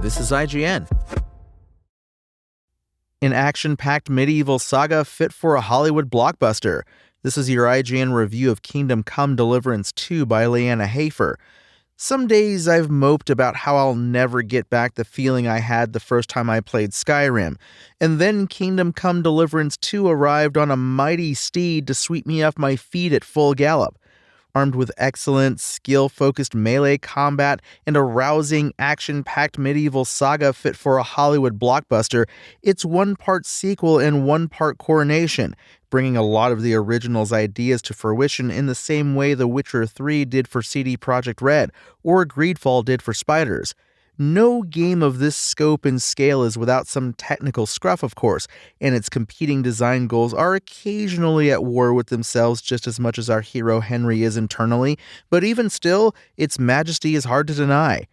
This is IGN. An action-packed medieval saga fit for a Hollywood blockbuster. This is your IGN review of Kingdom Come: Deliverance 2 by Leanna Hafer. Some days I've moped about how I'll never get back the feeling I had the first time I played Skyrim, and then Kingdom Come: Deliverance 2 arrived on a mighty steed to sweep me off my feet at full gallop. Armed with excellent, skill-focused melee combat and a rousing, action-packed medieval saga fit for a Hollywood blockbuster, it's one part sequel and one part coronation, bringing a lot of the original's ideas to fruition in the same way The Witcher 3 did for CD Projekt Red, or Greedfall did for Spiders. No game of this scope and scale is without some technical scruff, of course, and its competing design goals are occasionally at war with themselves just as much as our hero Henry is internally, but even still, its majesty is hard to deny.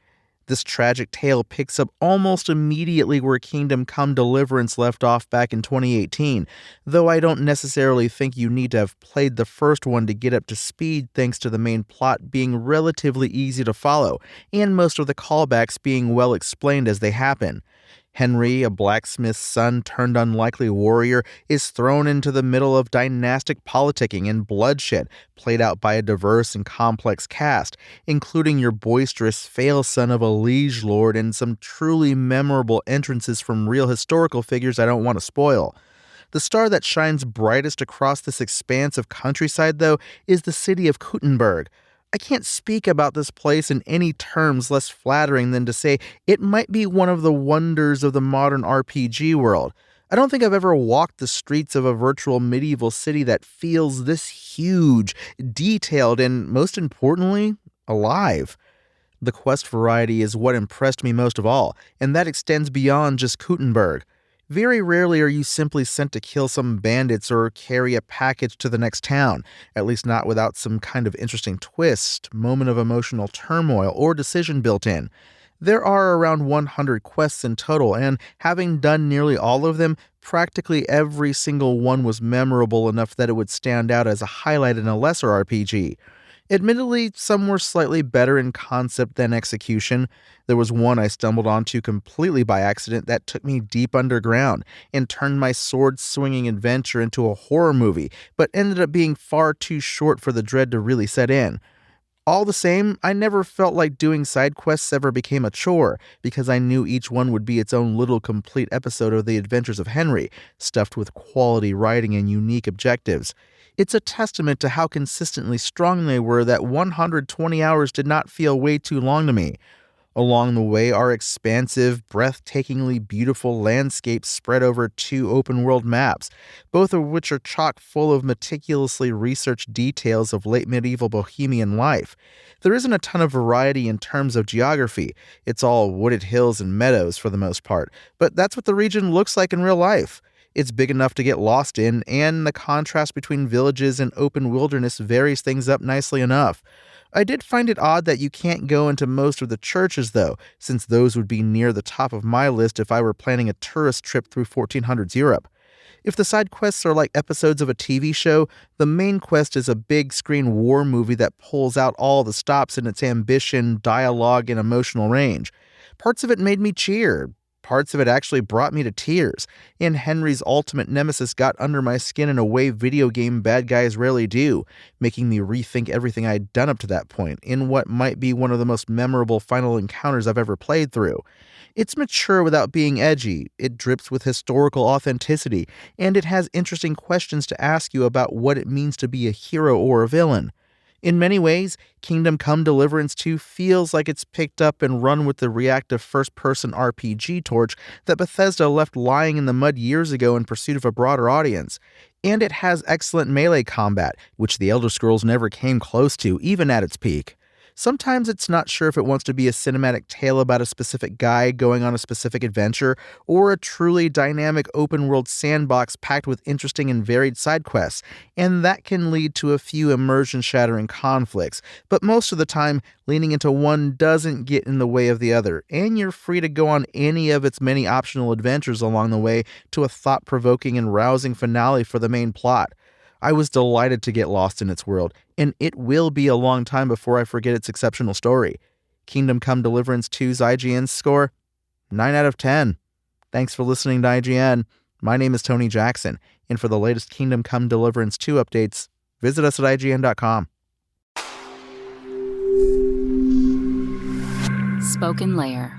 This tragic tale picks up almost immediately where Kingdom Come: Deliverance left off back in 2018, though I don't necessarily think you need to have played the first one to get up to speed thanks to the main plot being relatively easy to follow, and most of the callbacks being well explained as they happen. Henry, a blacksmith's son turned unlikely warrior, is thrown into the middle of dynastic politicking and bloodshed, played out by a diverse and complex cast, including your boisterous fail-son of a liege lord and some truly memorable entrances from real historical figures I don't want to spoil. The star that shines brightest across this expanse of countryside, though, is the city of Kuttenberg. I can't speak about this place in any terms less flattering than to say it might be one of the wonders of the modern RPG world. I don't think I've ever walked the streets of a virtual medieval city that feels this huge, detailed, and most importantly, alive. The quest variety is what impressed me most of all, and that extends beyond just Kuttenberg. Very rarely are you simply sent to kill some bandits or carry a package to the next town, at least not without some kind of interesting twist, moment of emotional turmoil, or decision built in. There are around 100 quests in total, and having done nearly all of them, practically every single one was memorable enough that it would stand out as a highlight in a lesser RPG. Admittedly, some were slightly better in concept than execution. There was one I stumbled onto completely by accident that took me deep underground and turned my sword-swinging adventure into a horror movie, but ended up being far too short for the dread to really set in. All the same, I never felt like doing side quests ever became a chore, because I knew each one would be its own little complete episode of the adventures of Henry, stuffed with quality writing and unique objectives. It's a testament to how consistently strong they were that 120 hours did not feel way too long to me. Along the way are expansive, breathtakingly beautiful landscapes spread over 2 open-world maps, both of which are chock full of meticulously researched details of late medieval Bohemian life. There isn't a ton of variety in terms of geography. It's all wooded hills and meadows for the most part, but that's what the region looks like in real life. It's big enough to get lost in, and the contrast between villages and open wilderness varies things up nicely enough. I did find it odd that you can't go into most of the churches, though, since those would be near the top of my list if I were planning a tourist trip through 1400s Europe. If the side quests are like episodes of a TV show, the main quest is a big-screen war movie that pulls out all the stops in its ambition, dialogue, and emotional range. Parts of it made me cheer. Parts of it actually brought me to tears, and Henry's ultimate nemesis got under my skin in a way video game bad guys rarely do, making me rethink everything I'd done up to that point, in what might be one of the most memorable final encounters I've ever played through. It's mature without being edgy, it drips with historical authenticity, and it has interesting questions to ask you about what it means to be a hero or a villain. In many ways, Kingdom Come: Deliverance 2 feels like it's picked up and run with the reactive first-person RPG torch that Bethesda left lying in the mud years ago in pursuit of a broader audience. And it has excellent melee combat, which the Elder Scrolls never came close to, even at its peak. Sometimes it's not sure if it wants to be a cinematic tale about a specific guy going on a specific adventure, or a truly dynamic open-world sandbox packed with interesting and varied side quests, and that can lead to a few immersion-shattering conflicts, but most of the time, leaning into one doesn't get in the way of the other, and you're free to go on any of its many optional adventures along the way to a thought-provoking and rousing finale for the main plot. I was delighted to get lost in its world, and it will be a long time before I forget its exceptional story. Kingdom Come: Deliverance 2's IGN score? 9 out of 10. Thanks for listening to IGN. My name is Tony Jackson, and for the latest Kingdom Come Deliverance 2 updates, visit us at IGN.com. Spoken Layer.